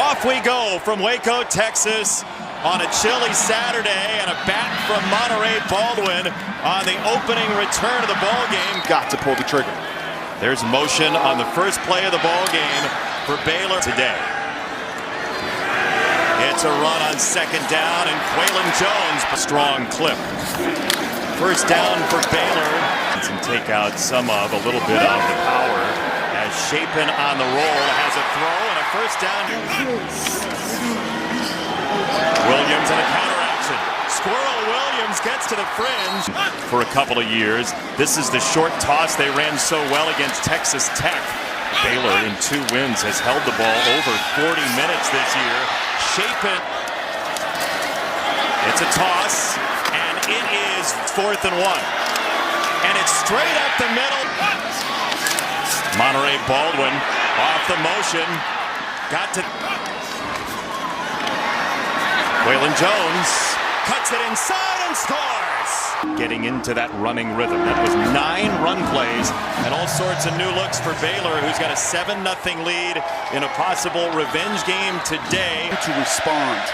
Off we go from Waco, Texas on a chilly Saturday, and a bat from Monterey Baldwin on the opening return of the ball game. Got to pull the trigger. There's motion on the first play of the ball game for Baylor today. It's a run on second down, and Quaylen Jones, a strong clip. First down for Baylor. And take out some of, a little bit of the power as Chapin on the roll has a throw and a first down. Williams in a counter action. Squirrel Williams gets to the fringe for a couple of years. This is the short toss they ran so well against Texas Tech. Baylor in 2 wins has held the ball over 40 minutes this year. Chapin. It's a toss, and it is 4th and 1. And it's straight up the middle. Monterey Baldwin off the motion. Got to Quaylen Jones. Cuts it inside and scores. Getting into that running rhythm. That was 9 run plays and all sorts of new looks for Baylor, who's got a 7-0 lead in a possible revenge game today. To respond.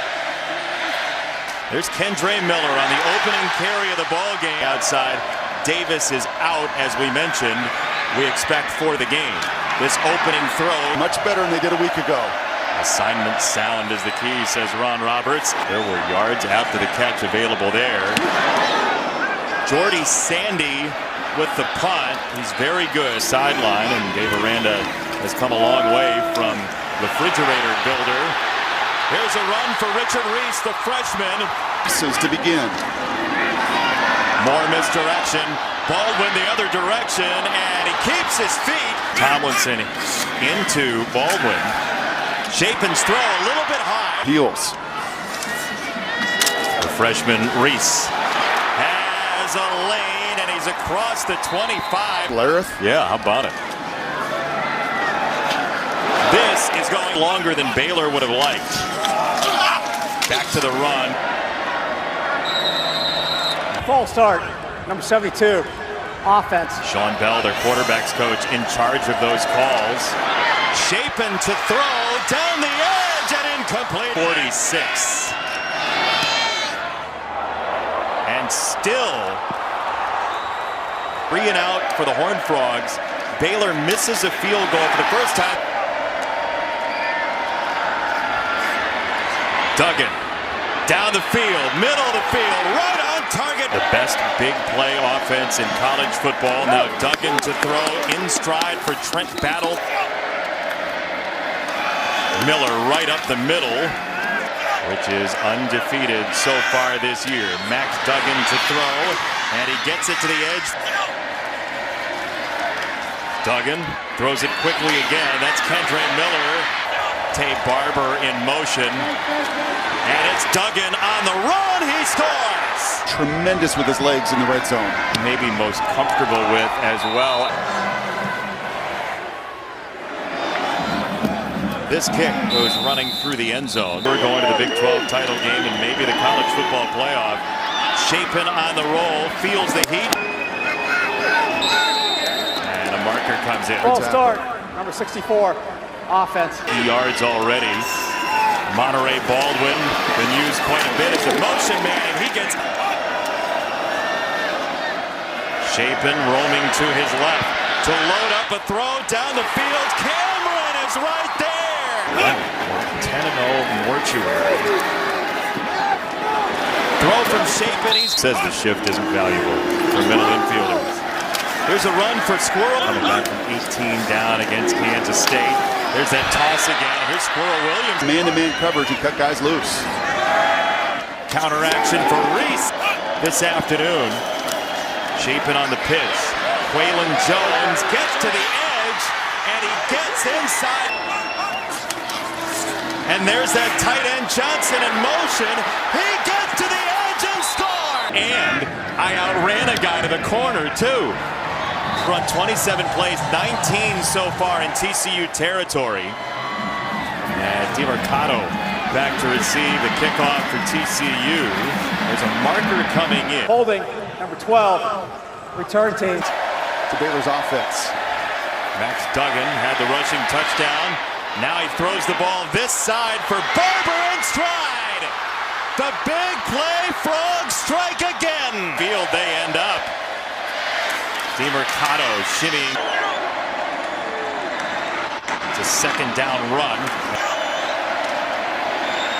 There's Kendre Miller on the opening carry of the ball game. Outside, Davis is out, as we mentioned. We expect for the game. This opening throw. Much better than they did a week ago. Assignment sound is the key, says Ron Roberts. There were yards after the catch available there. Jordy Sandy with the punt. He's very good. Sideline, and Dave Aranda has come a long way from refrigerator builder. Here's a run for Richard Reese, the freshman. This is to begin. More misdirection. Baldwin the other direction, and he keeps his feet. Tomlinson into Baldwin. Chapin's throw a little bit high. Heels. The freshman Reese has a lane, and he's across the 25. Lareth? Yeah, how about it? This is going longer than Baylor would have liked. Back to the run. Full start, number 72, offense. Sean Bell, their quarterback's coach, in charge of those calls. Chapin to throw down the edge and incomplete. 46. And still 3 and out for the Horned Frogs. Baylor misses a field goal for the first time. Duggan down the field, middle of the field, right on target. The best big play offense in college football. Now Duggan to throw in stride for Trent Battle. Miller right up the middle, which is undefeated so far this year. Max Duggan to throw, and he gets it to the edge. Duggan throws it quickly again. That's Kendre Miller. Tay Barber in motion. And it's Duggan on the run. He scores. Tremendous with his legs in the red zone. Maybe most comfortable with as well. This kick goes running through the end zone. We're going to the Big 12 title game and maybe the college football playoff. Chapin on the roll, feels the heat. And a marker comes in. Full start, number 64, offense. Yards already. Monterey Baldwin been used quite a bit as a motion man, and he gets Chapin roaming to his left to load up a throw down the field. Cameron is right there. 10-0 mortuary. Throw from Chapin. He says the shift isn't valuable for middle infielders. Here's a run for Squirrel. Coming back from 18 down against Kansas State. There's that toss again. Here's Squirrel Williams. Man-to-man coverage and cut guys loose. Counter action for Reese this afternoon. Chapin on the pitch. Quaylen Jones gets to the edge, and he gets inside. And there's that tight end Johnson in motion. He gets to the edge and scores. And I outran a guy to the corner, too. Run 27 plays, 19 so far in TCU territory. And DiMercato back to receive the kickoff for TCU. There's a marker coming in. Holding, number 12, return team. To Baylor's offense. Max Duggan had the rushing touchdown Now he throws the ball this side for Barber in stride. The big play, Frogs strike again. Field they end up. DeMercado shimmying. It's a second down run.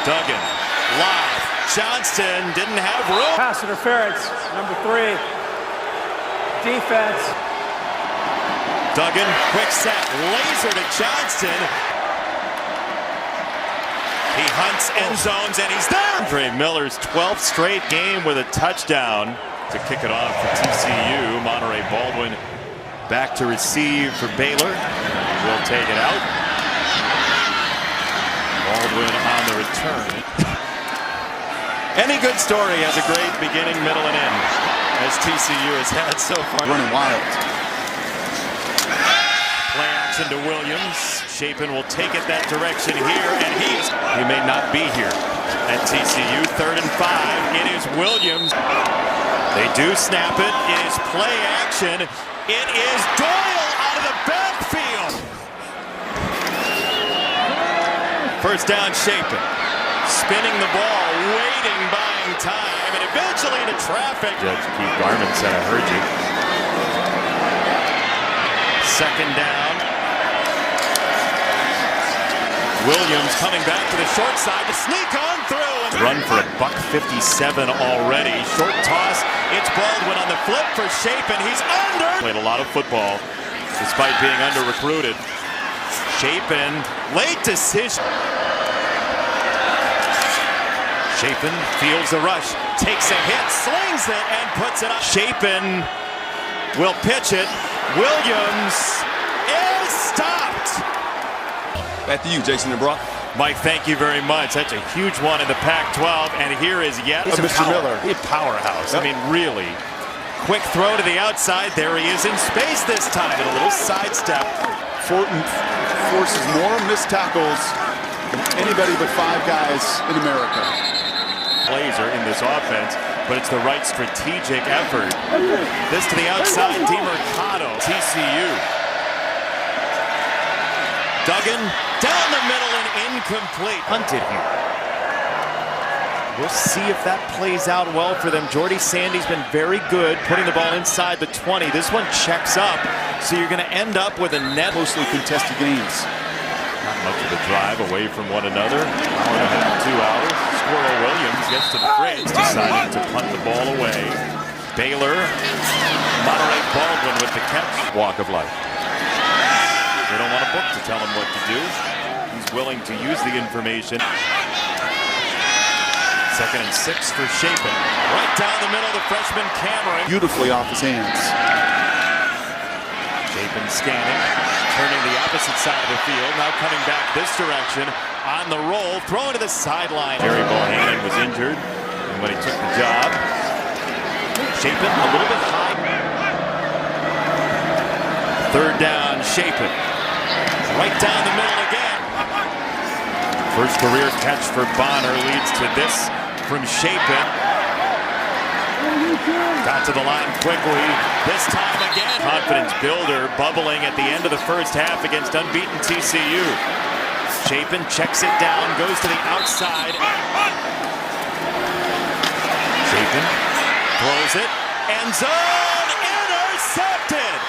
Duggan, live. Johnston didn't have room. Pass interference, number 3. Defense. Duggan, quick set, laser to Johnston. He hunts end zones and he's there. Andre Miller's 12th straight game with a touchdown to kick it off for TCU. Monterey Baldwin back to receive for Baylor. He will take it out. Baldwin on the return. Any good story has a great beginning, middle, and end, as TCU has had so far. Running wild. Play action to Williams. Chapin will take it that direction here, and he may not be here at TCU. 3rd and 5. It is Williams. They do snap it. It is play action. It is Doyle out of the backfield. First down, Chapin. Spinning the ball, waiting, buying time, and eventually into traffic. Judge Keith Garman said, I heard you. Second down. Williams coming back to the short side to sneak on through. Run for $157 already. Short toss. It's Baldwin on the flip for Chapin. He's under. Played a lot of football despite being under-recruited. Chapin, late decision. Chapin feels the rush, takes a hit, slings it, and puts it up. Chapin will pitch it. Williams is stopped. Back to you, Jason and Brock. Mike, thank you very much. That's a huge one in the Pac-12, and here is yet Mr. Miller. A powerhouse. Yep. I mean, really. Quick throw to the outside. There he is in space this time, and a little sidestep. Fortin forces more missed tackles than anybody but 5 guys in America. Blazer in this offense, but it's the right strategic effort. This to the outside, DeMercado, TCU. Duggan down the middle and incomplete. Hunted here. We'll see if that plays out well for them. Jordy Sandy's been very good putting the ball inside the 20. This one checks up, so you're going to end up with a net. Closely contested games. Not much of a drive away from one another. Hour and a half, 2 hours. Squirrel Williams gets to the fridge, deciding to punt the ball away. Baylor, Monterey Baldwin with the catch. Walk of life. They don't want a book to tell him what to do. He's willing to use the information. 2nd and 6 for Chapin. Right down the middle, the freshman Cameron. Beautifully off his hands. Chapin scanning, turning the opposite side of the field. Now coming back this direction on the roll. Throw to the sideline. Jerry Bohannon was injured when he took the job. Chapin a little bit high. 3rd down, Chapin. Right down the middle again. First career catch for Bonner leads to this from Chapin. Got to the line quickly. This time again. Confidence builder bubbling at the end of the first half against unbeaten TCU. Chapin checks it down, goes to the outside. Chapin throws it. End zone intercepted.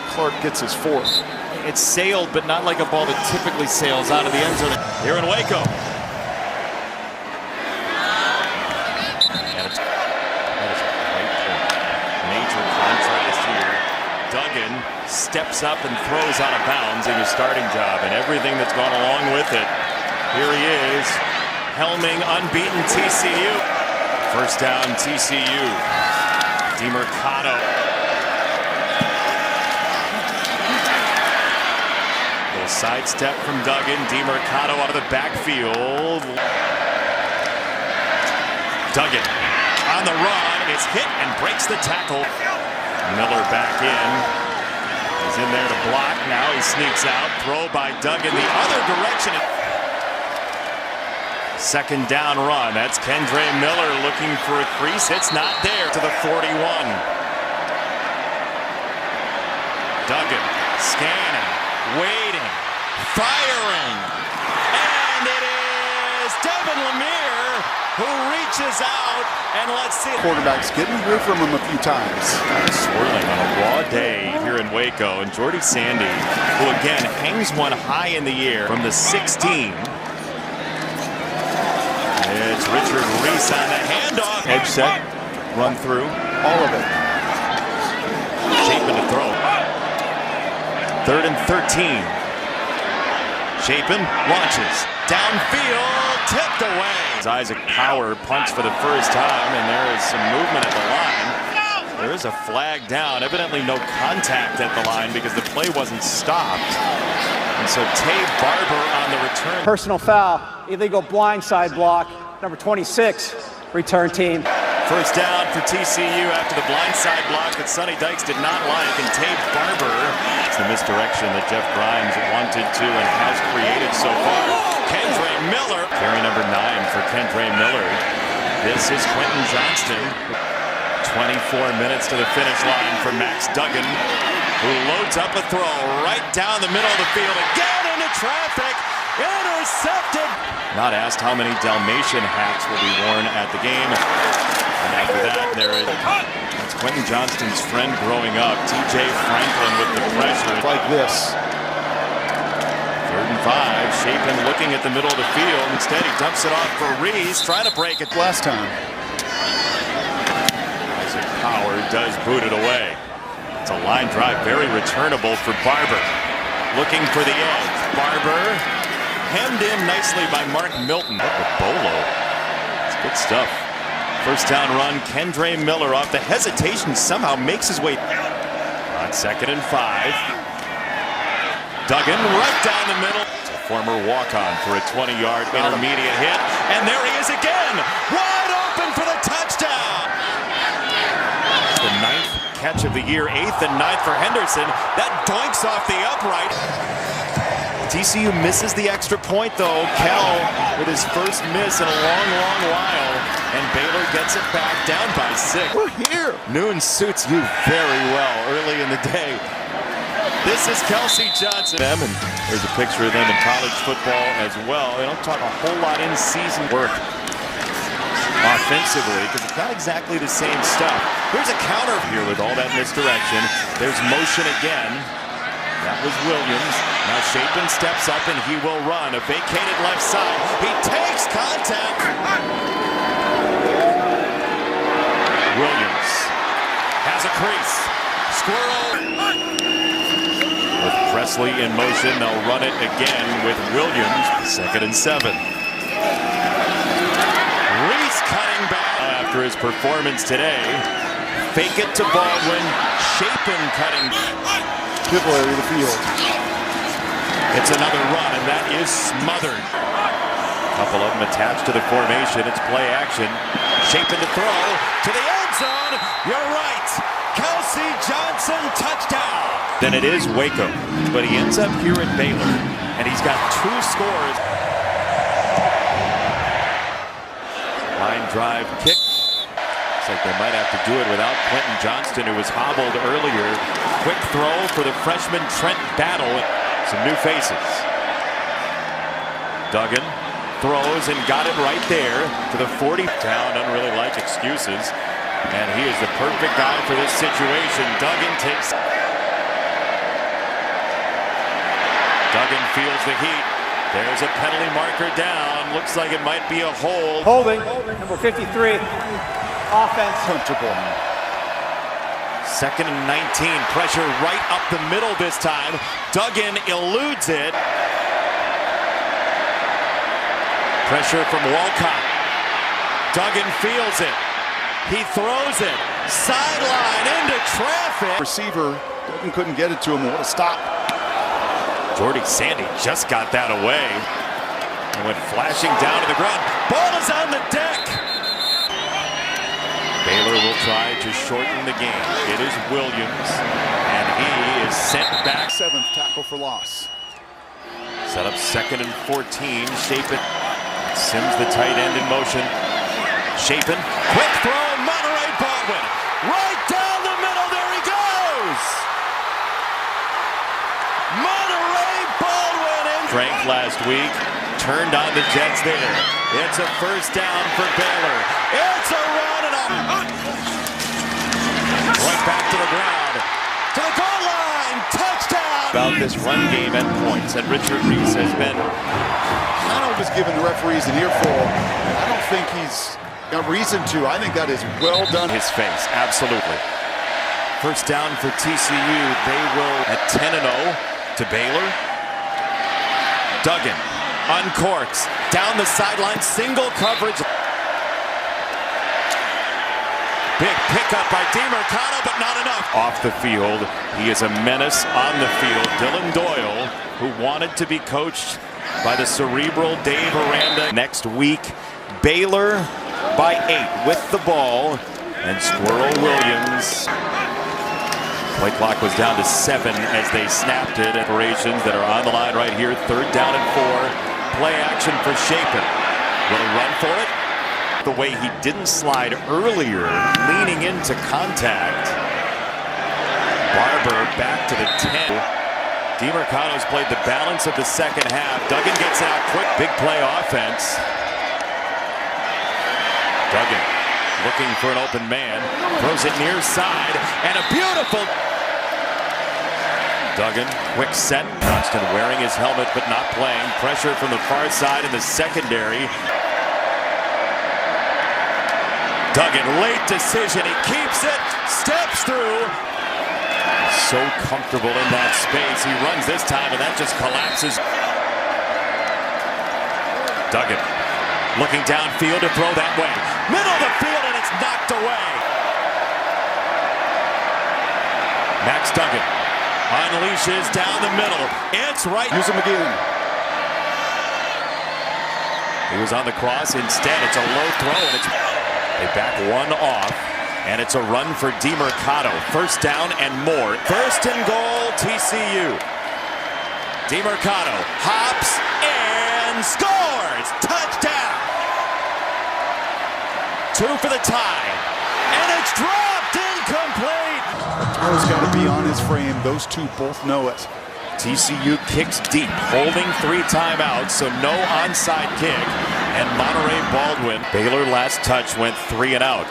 Clark gets his 4th. It's sailed, but not like a ball that typically sails out of the end zone. Here in Waco. And that is a great point. Major contrast here. Duggan steps up and throws out of bounds in his starting job and everything that's gone along with it. Here he is, helming unbeaten TCU. First down, TCU. DeMercado. Sidestep from Duggan. DeMercado out of the backfield. Duggan on the run. Is hit and breaks the tackle. Miller back in. He's in there to block. Now he sneaks out. Throw by Duggan the other direction. 2nd down run. That's Kendre Miller looking for a crease. It's not there to the 41. Duggan scanning, waiting. firing. And it is Devin Lemire who reaches out, and let's see. Quarterback's getting away from him a few times. Swirling on a raw day here in Waco, and Jordy Sandy, who again hangs one high in the air from the 16. It's Richard Reese on the handoff. Edge set, run through. All of it. Chapin to throw. 3rd and 13. Chapin launches. Downfield, tipped away. Isaac Power punts for the first time, and there is some movement at the line. There is a flag down. Evidently no contact at the line because the play wasn't stopped. And so Tay Barber on the return. Personal foul, illegal blindside block, number 26, return team. First down for TCU after the blindside block that Sonny Dykes did not like, and Tay Barber. It's the misdirection that Jeff Grimes wanted to and has created so far. Kendre Miller. Carry number 9 for Kendre Miller. This is Quentin Johnston. 24 minutes to the finish line for Max Duggan, who loads up a throw right down the middle of the field. Again into traffic. Intercepted. Not asked how many Dalmatian hats will be worn at the game. And after that, there is Quentin Johnston's friend growing up, TJ Franklin, with the pressure. Like this. 3rd and 5. Chapin looking at the middle of the field. Instead, he dumps it off for Reese, trying to break it. Last time. Isaac Power does boot it away. It's a line drive, very returnable for Barber. Looking for the edge. Barber hemmed in nicely by Mark Milton. With Bolo. It's good stuff. First down run, Kendre Miller off the hesitation, somehow makes his way on 2nd and 5. Duggan right down the middle. It's a former walk-on for a 20-yard intermediate hit. And there he is again, wide open for the touchdown. The 9th catch of the year, 8th and 9th for Henderson. That doinks off the upright. TCU misses the extra point, though. Kell with his first miss in a long, long while. And Baylor gets it back, down by 6. We're here. Noon suits you very well early in the day. This is Kelsey Johnson. And there's a picture of them in college football as well. They don't talk a whole lot in season work offensively because it's not exactly the same stuff. Here's a counter here with all that misdirection. There's motion again. That was Williams. Now Chapin steps up and he will run. A vacated left side. He takes contact. Williams has a crease. Squirrel. With Presley in motion, they'll run it again with Williams. 2nd and 7. Reese cutting back after his performance today. Fake it to Baldwin. Chapin cutting. Pivot area of the field. It's another run, and that is smothered. A couple of them attached to the formation. It's play action. Chapin to throw to the end zone. You're right. Kelsey Johnson, touchdown. Then it is Waco, but he ends up here at Baylor, and he's got 2 scores. Line drive kick. Looks like they might have to do it without Quentin Johnston, who was hobbled earlier. Quick throw for the freshman Trent Battle. Some new faces. Duggan throws and got it right there to the 40. Down, doesn't really like excuses. And he is the perfect guy for this situation. Duggan takes. Duggan feels the heat. There's a penalty marker down. Looks like it might be a hold. Holding, number 53, offense. Comfortable. 2nd and 19. Pressure right up the middle this time. Duggan eludes it. Pressure from Walcott. Duggan feels it. He throws it. Sideline into traffic. Receiver, Duggan couldn't get it to him. What a stop. Jordy Sandy just got that away and went flashing down to the ground. Ball is on the deck. Baylor will try to shorten the game. It is Williams, and he is sent back. 7th tackle for loss. Set up 2nd and 14. Chapin. Sims the tight end in motion. Chapin. Quick throw. Monterey Baldwin. Right down the middle. There he goes. Monterey Baldwin strength last week. Turned on the Jets there. It's a first down for Baylor. It's a run and a right back to the ground. To the goal line. Touchdown. About this run game and points that Richard Reese has been. Cano was giving the referees an earful. I don't think he's got reason to. I think that is well done. His face, absolutely. First down for TCU. They will at 10-0 to Baylor. Duggan uncorks down the sideline, single coverage. Big pickup by DeMarcano, but not enough. Off the field, he is a menace on the field. Dylan Doyle, who wanted to be coached by the cerebral Dave Aranda. Next week, Baylor by 8 with the ball, and Squirrel Williams. Play clock was down to 7 as they snapped it. Operations that are on the line right here. 3rd down and 4. Play action for Chapin. Will he run for it? The way he didn't slide earlier, leaning into contact. Barber back to the 10. DeMarcano's played the balance of the second half. Duggan gets out quick. Big play offense. Duggan looking for an open man. Throws it near side. And a beautiful... Duggan, quick set. Johnston wearing his helmet but not playing. Pressure from the far side in the secondary. Duggan, late decision. He keeps it. Steps through. So comfortable in that space. He runs this time and that just collapses. Duggan looking downfield to throw that way. Middle of the field and it's knocked away. Max Duggan unleashes down the middle. It's right. Use him again. He was on the cross. Instead, it's a low throw and it's... They back one off, and it's a run for DeMarcano. First down and more. 1st and goal, TCU. DeMarcano hops and scores. Touchdown. 2 for the tie, and it's dropped incomplete. Throw's got to be on his frame. Those two both know it. TCU kicks deep, holding 3 timeouts, so no onside kick. And Monterey Baldwin. Baylor last touch went 3 and out.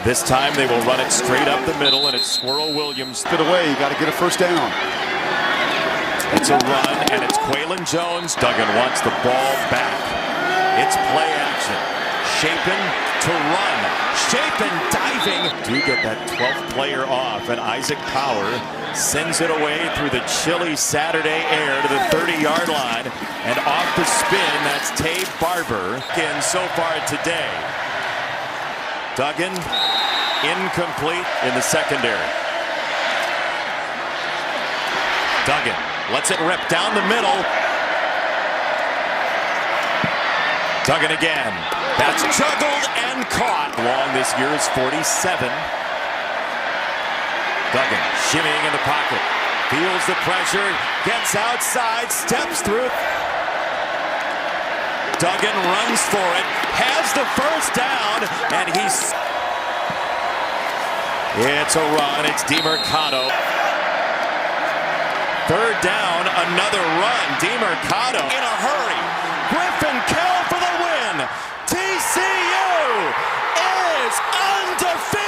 This time they will run it straight up the middle, and it's Squirrel Williams. Get away, you got to get a first down. It's a run, and it's Quaylen Jones. Duggan wants the ball back. It's play action. Chapin to run. Chapin diving. Do get that 12th player off, and Isaac Power sends it away through the chilly Saturday air to the 30-yard line. And off the spin, that's Tabe Barber. In so far today. Duggan incomplete in the secondary. Duggan lets it rip down the middle. Duggan again. That's juggled and caught. Long this year is 47. Duggan shimmying in the pocket. Feels the pressure. Gets outside. Steps through. Duggan runs for it. Has the first down. And he's... It's a run. It's DeMarcano. 3rd down. Another run. DeMarcano in a hurry. Griffin Kell for the win. TCU is undefeated.